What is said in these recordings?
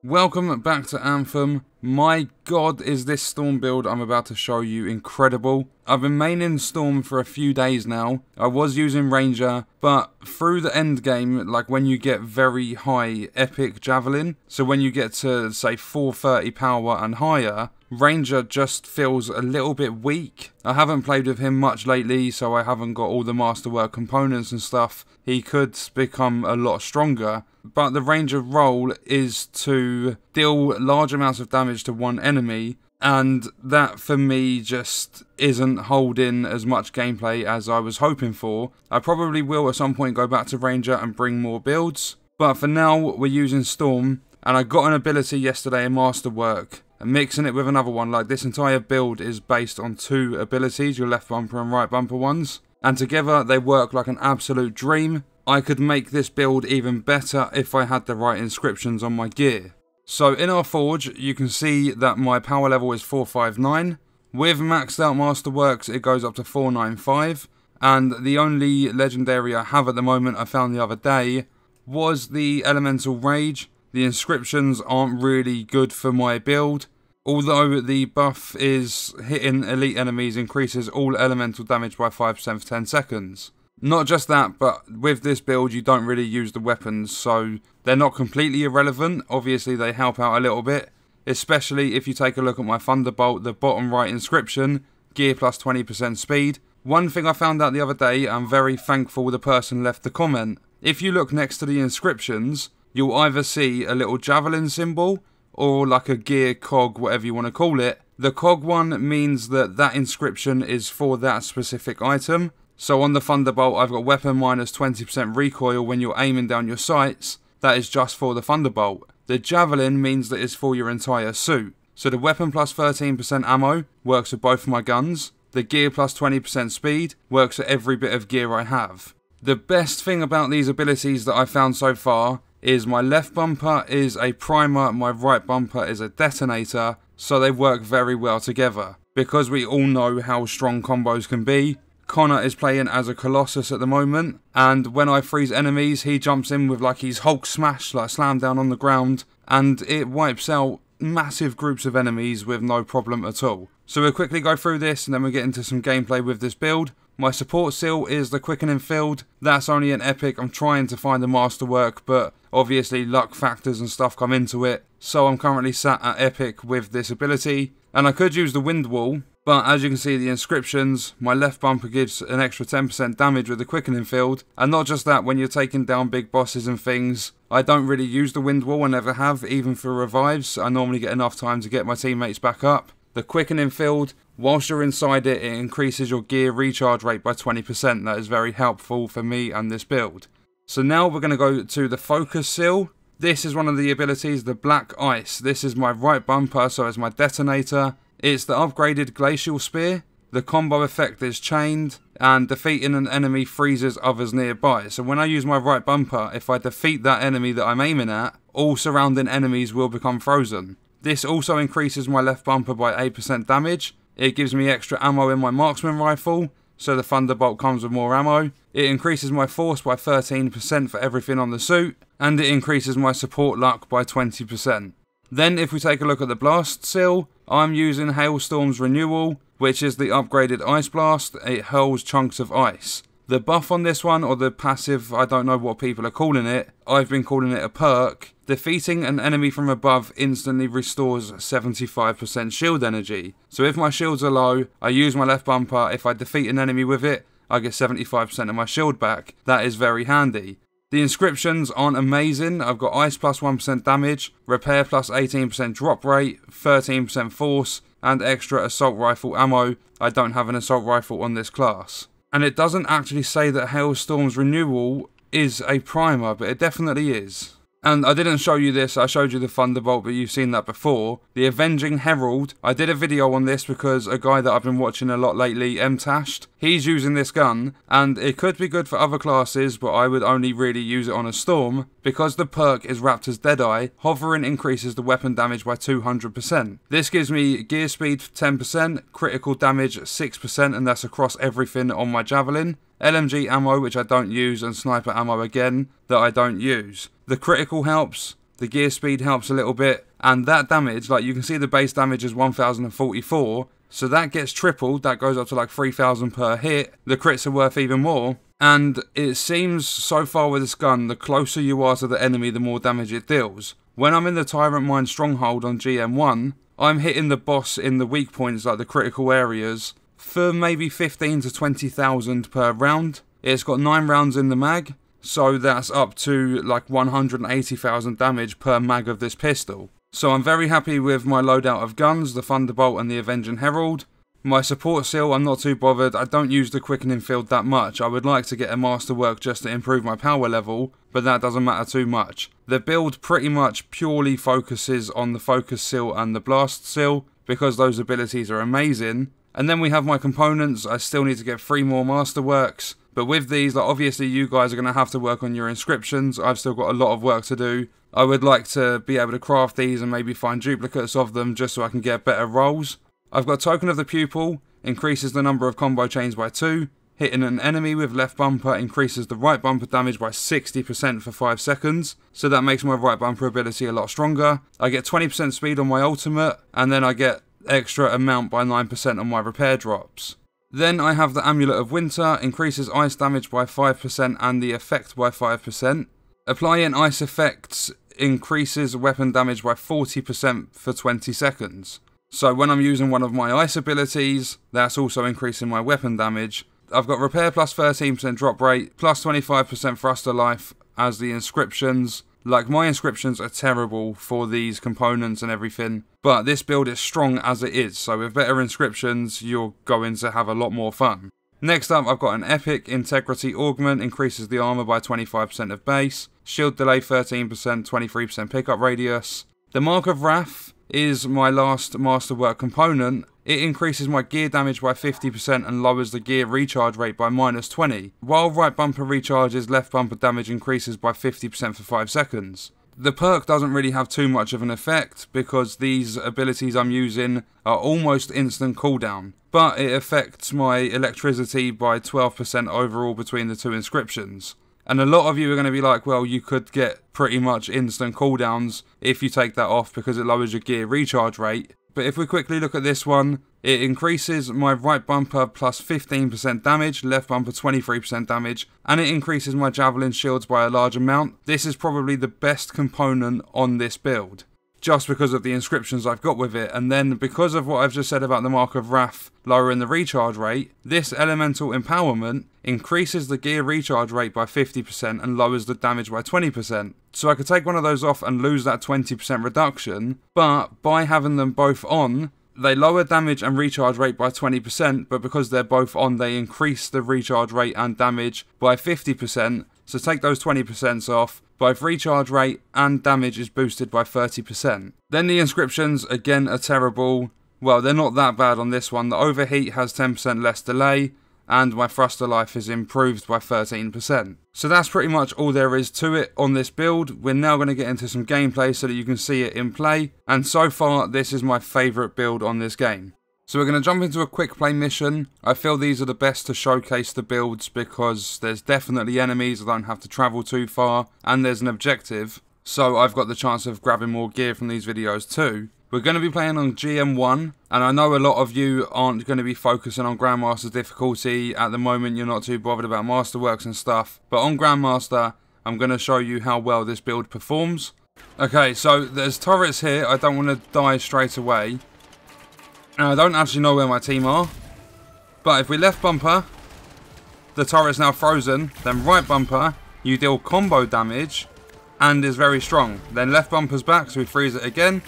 Welcome back to Anthem. My god, is this Storm build I'm about to show you incredible. I've been maining Storm for a few days now. I was using Ranger, but through the end game, like when you get very high epic Javelin, so when you get to say 430 power and higher, Ranger just feels a little bit weak. I haven't played with him much lately, so I haven't got all the masterwork components and stuff. He could become a lot stronger, but the Ranger role is to deal large amounts of damage to one enemy, and that for me just isn't holding as much gameplay as I was hoping for. I probably will at some point go back to Ranger and bring more builds, but for now we're using Storm, and I got an ability yesterday in Masterwork, and mixing it with another one. Like, this entire build is based on two abilities, your left bumper and right bumper ones, and together they work like an absolute dream. I could make this build even better if I had the right inscriptions on my gear. So in our forge, you can see that my power level is 459. With maxed out Masterworks, it goes up to 495. And the only legendary I have at the moment I found the other day was the Elemental Rage. The inscriptions aren't really good for my build. Although the buff is hitting elite enemies increases all elemental damage by 5% for 10 seconds. Not just that, but with this build you don't really use the weapons, so they're not completely irrelevant. Obviously they help out a little bit, especially if you take a look at my Thunderbolt, the bottom right inscription, gear plus 20% speed. One thing I found out the other day, I'm very thankful the person left the comment. If you look next to the inscriptions, you'll either see a little javelin symbol, or like a gear cog, whatever you want to call it. The cog one means that that inscription is for that specific item. So on the Thunderbolt, I've got weapon minus 20% recoil when you're aiming down your sights. That is just for the Thunderbolt. The Javelin means that it's for your entire suit. So the weapon plus 13% ammo works for both my guns. The gear plus 20% speed works for every bit of gear I have. The best thing about these abilities that I've found so far is my left bumper is a primer, my right bumper is a detonator, so they work very well together. Because we all know how strong combos can be, Connor is playing as a Colossus at the moment, and when I freeze enemies, he jumps in with like his Hulk smash, like slam down on the ground, and it wipes out massive groups of enemies with no problem at all. So we'll quickly go through this and then we'll get into some gameplay with this build. My support seal is the quickening field. That's only an epic. I'm trying to find the masterwork, but obviously luck factors and stuff come into it. So I'm currently sat at epic with this ability, and I could use the wind wall. But as you can see, the inscriptions, my left bumper gives an extra 10% damage with the quickening field. And not just that, when you're taking down big bosses and things, I don't really use the wind wall, I never have, even for revives. I normally get enough time to get my teammates back up. The quickening field, whilst you're inside it, it increases your gear recharge rate by 20%. That is very helpful for me and this build. So now we're going to go to the focus seal. This is one of the abilities, the black ice. This is my right bumper, so it's my detonator. It's the upgraded glacial spear. The combo effect is chained, and defeating an enemy freezes others nearby. So when I use my right bumper, if I defeat that enemy that I'm aiming at, all surrounding enemies will become frozen. This also increases my left bumper by 8% damage. It gives me extra ammo in my marksman rifle, so the Thunderbolt comes with more ammo. It increases my force by 13% for everything on the suit, and it increases my support luck by 20%. Then if we take a look at the blast seal, I'm using Hailstorm's Renewal, which is the upgraded Ice Blast. It hurls chunks of ice. The buff on this one, or the passive, I don't know what people are calling it, I've been calling it a perk. Defeating an enemy from above instantly restores 75% shield energy. So if my shields are low, I use my left bumper. If I defeat an enemy with it, I get 75% of my shield back. That is very handy. The inscriptions aren't amazing. I've got ice plus 1% damage, repair plus 18% drop rate, 13% force, and extra assault rifle ammo. I don't have an assault rifle on this class. And it doesn't actually say that Hailstorm's Renewal is a primer, but it definitely is. And I didn't show you this, I showed you the Thunderbolt, but you've seen that before. The Avenging Herald, I did a video on this because a guy that I've been watching a lot lately, Mtashed, he's using this gun, and it could be good for other classes, but I would only really use it on a Storm. Because the perk is Raptor's Deadeye, hovering increases the weapon damage by 200%. This gives me gear speed 10%, critical damage 6%, and that's across everything on my Javelin. LMG ammo, which I don't use, and sniper ammo again, that I don't use. The critical helps, the gear speed helps a little bit, and that damage, like you can see the base damage is 1044, so that gets tripled, that goes up to like 3000 per hit, the crits are worth even more, and it seems so far with this gun, the closer you are to the enemy, the more damage it deals. When I'm in the Tyrant Mine Stronghold on GM1, I'm hitting the boss in the weak points, like the critical areas, for maybe 15 to 20,000 per round. It's got 9 rounds in the mag, so that's up to like 180,000 damage per mag of this pistol. So I'm very happy with my loadout of guns, the Thunderbolt and the Avenging Herald. My support seal, I'm not too bothered. I don't use the quickening field that much. I would like to get a masterwork just to improve my power level, but that doesn't matter too much. The build pretty much purely focuses on the focus seal and the blast seal, because those abilities are amazing. And then we have my components. I still need to get 3 more masterworks. But with these, like, obviously you guys are going to have to work on your inscriptions. I've still got a lot of work to do. I would like to be able to craft these and maybe find duplicates of them just so I can get better rolls. I've got Token of the Pupil, increases the number of combo chains by 2. Hitting an enemy with left bumper increases the right bumper damage by 60% for 5 seconds. So that makes my right bumper ability a lot stronger. I get 20% speed on my ultimate, and then I get extra amount by 9% on my repair drops. Then I have the Amulet of Winter, increases ice damage by 5% and the effect by 5%. Applying ice effects increases weapon damage by 40% for 20 seconds. So when I'm using one of my ice abilities, that's also increasing my weapon damage. I've got repair plus 13% drop rate, plus 25% thruster life as the inscriptions. Like, my inscriptions are terrible for these components and everything, but this build is strong as it is, so with better inscriptions, you're going to have a lot more fun. Next up, I've got an Epic Integrity Augment, increases the armor by 25% of base, shield delay 13%, 23% pickup radius. The Mark of Wrath is my last masterwork component. It increases my gear damage by 50% and lowers the gear recharge rate by -20. While right bumper recharges, left bumper damage increases by 50% for 5 seconds. The perk doesn't really have too much of an effect because these abilities I'm using are almost instant cooldown, but it affects my electricity by 12% overall between the 2 inscriptions. And a lot of you are going to be like, well, you could get pretty much instant cooldowns if you take that off because it lowers your gear recharge rate. But if we quickly look at this one, it increases my right bumper plus 15% damage, left bumper 23% damage, and it increases my javelin shields by a large amount. This is probably the best component on this build, just because of the inscriptions I've got with it. And then because of what I've just said about the Mark of Wrath lowering the recharge rate, this Elemental Empowerment increases the gear recharge rate by 50% and lowers the damage by 20%. So I could take one of those off and lose that 20% reduction, but by having them both on, they lower damage and recharge rate by 20%, but because they're both on, they increase the recharge rate and damage by 50%. So take those 20% off, both recharge rate and damage is boosted by 30%. Then the inscriptions, again, are terrible. Well, they're not that bad on this one. The overheat has 10% less delay, and my thruster life is improved by 13%. So that's pretty much all there is to it on this build. We're now going to get into some gameplay so that you can see it in play, and so far this is my favourite build on this game. So we're going to jump into a quick play mission. I feel these are the best to showcase the builds because there's definitely enemies, I don't have to travel too far, and there's an objective, so I've got the chance of grabbing more gear from these videos too. We're going to be playing on GM1, and I know a lot of you aren't going to be focusing on Grandmaster difficulty. At the moment, you're not too bothered about Masterworks and stuff, but on Grandmaster, I'm going to show you how well this build performs. Okay, so there's turrets here. I don't want to die straight away. And I don't actually know where my team are, but if we left bumper, the turret's now frozen, then right bumper, you deal combo damage, and is very strong. Then left bumper's back, so we freeze it again.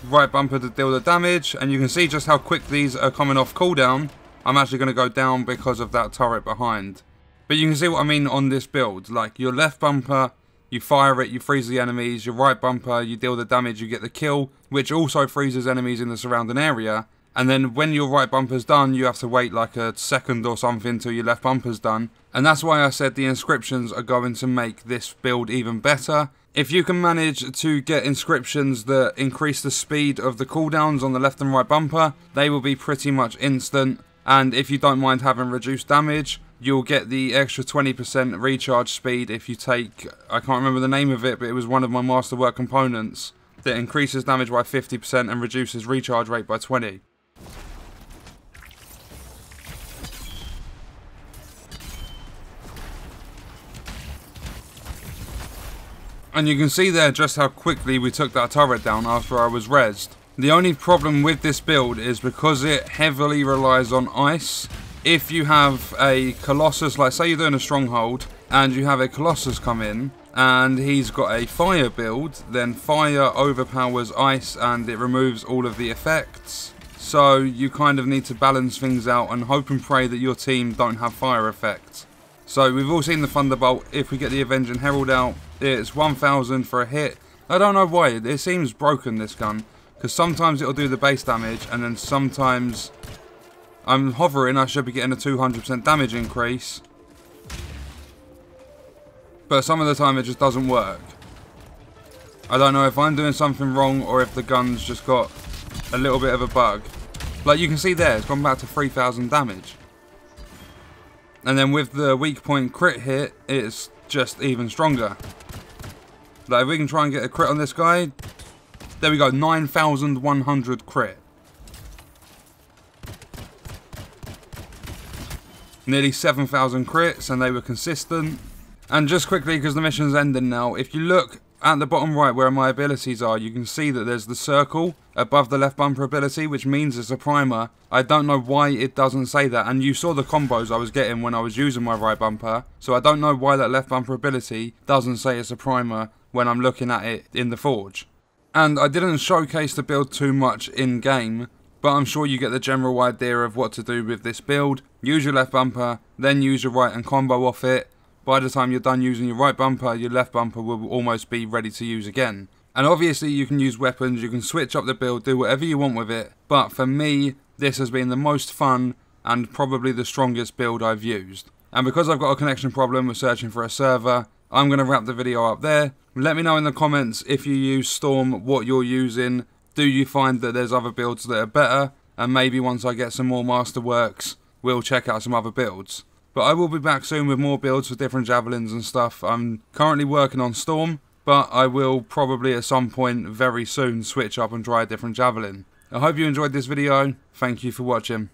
Right bumper to deal the damage, and you can see just how quick these are coming off cooldown. I'm actually going to go down because of that turret behind. But you can see what I mean on this build. Like, your left bumper, you fire it, you freeze the enemies. Your right bumper, you deal the damage, you get the kill, which also freezes enemies in the surrounding area. And then when your right bumper's done, you have to wait like a second or something till your left bumper's done. And that's why I said the inscriptions are going to make this build even better. If you can manage to get inscriptions that increase the speed of the cooldowns on the left and right bumper, they will be pretty much instant. And if you don't mind having reduced damage, you'll get the extra 20% recharge speed if you take, I can't remember the name of it, but it was one of my masterwork components that increases damage by 50% and reduces recharge rate by 20. And you can see there just how quickly we took that turret down after I was rezzed. The only problem with this build is because it heavily relies on ice. If you have a Colossus, like say you're doing a stronghold, and you have a Colossus come in, and he's got a fire build, then fire overpowers ice and it removes all of the effects. So you kind of need to balance things out and hope and pray that your team don't have fire effects. So we've all seen the Thunderbolt. If we get the Avenging Herald out, it's 1000 for a hit. I don't know why, it seems broken, this gun, because sometimes it'll do the base damage and then sometimes I'm hovering, I should be getting a 200% damage increase, but some of the time it just doesn't work. I don't know if I'm doing something wrong or if the gun's just got a little bit of a bug. Like you can see there, it's gone back to 3000 damage. And then with the weak point crit hit, it's just even stronger. Like if we can try and get a crit on this guy, there we go, 9100 crit. Nearly 7000 crits, and they were consistent. And just quickly, because the mission's ending now, if you look at the bottom right where my abilities are, you can see that there's the circle above the left bumper ability, which means it's a primer. I don't know why it doesn't say that, and you saw the combos I was getting when I was using my right bumper, so I don't know why that left bumper ability doesn't say it's a primer when I'm looking at it in the forge. And I didn't showcase the build too much in game, but I'm sure you get the general idea of what to do with this build. Use your left bumper, then use your right and combo off it. By the time you're done using your right bumper, your left bumper will almost be ready to use again. And obviously you can use weapons, you can switch up the build, do whatever you want with it. But for me, this has been the most fun and probably the strongest build I've used. And because I've got a connection problem with searching for a server, I'm going to wrap the video up there. Let me know in the comments if you use Storm, what you're using. Do you find that there's other builds that are better? And maybe once I get some more masterworks, we'll check out some other builds. But I will be back soon with more builds for different javelins and stuff. I'm currently working on Storm, but I will probably at some point very soon switch up and try a different javelin. I hope you enjoyed this video. Thank you for watching.